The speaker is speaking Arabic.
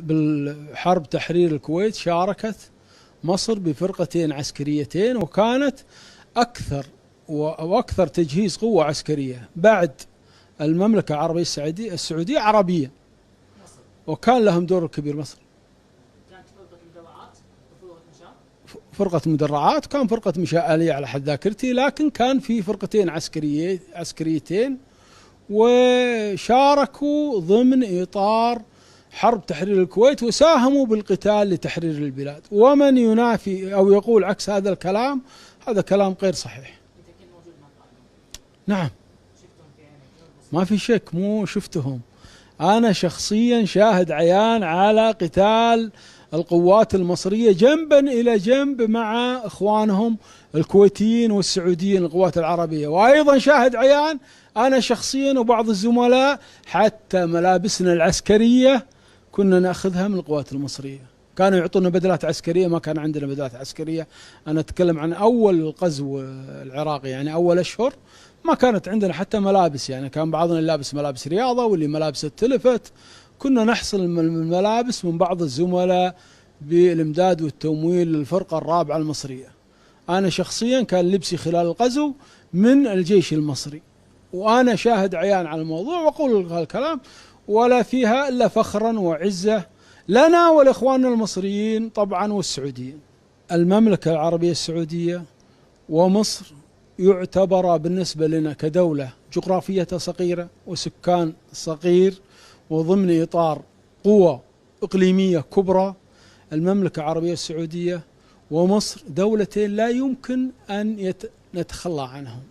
بالحرب تحرير الكويت شاركت مصر بفرقتين عسكريتين، وكانت أكثر وأكثر تجهيز قوة عسكرية بعد المملكة العربية السعودية عربية، وكان لهم دور كبير. مصر كانت فرقة مدرعات وفرقة مشاة. فرقة مدرعات، كان فرقة مشاة آلية على حد ذاكرتي، لكن كان في فرقتين عسكريتين وشاركوا ضمن إطار حرب تحرير الكويت، وساهموا بالقتال لتحرير البلاد. ومن ينافي أو يقول عكس هذا الكلام هذا كلام غير صحيح. أنت كنت موجود معهم؟ نعم، شفتهم في عينك؟ ما في شك، مو شفتهم، أنا شخصيا شاهد عيان على قتال القوات المصرية جنبا إلى جنب مع إخوانهم الكويتيين والسعوديين القوات العربية، وأيضا شاهد عيان أنا شخصيا وبعض الزملاء حتى ملابسنا العسكرية كنا نأخذها من القوات المصرية، كانوا يعطونا بدلات عسكرية، ما كان عندنا بدلات عسكرية. أنا أتكلم عن أول الغزو العراقي، يعني أول أشهر ما كانت عندنا حتى ملابس، يعني كان بعضنا لابس ملابس رياضة واللي ملابس التلفت، كنا نحصل الملابس من بعض الزملاء بالإمداد والتمويل للفرقة الرابعة المصرية. أنا شخصيا كان لبسي خلال الغزو من الجيش المصري، وأنا شاهد عيان على الموضوع، وأقول هالكلام ولا فيها إلا فخرا وعزة لنا ولإخواننا المصريين طبعا والسعوديين. المملكة العربية السعودية ومصر يعتبر بالنسبة لنا كدولة جغرافيتها صغيرة وسكان صغير وضمن إطار قوة إقليمية كبرى. المملكة العربية السعودية ومصر دولتين لا يمكن أن نتخلى عنهم.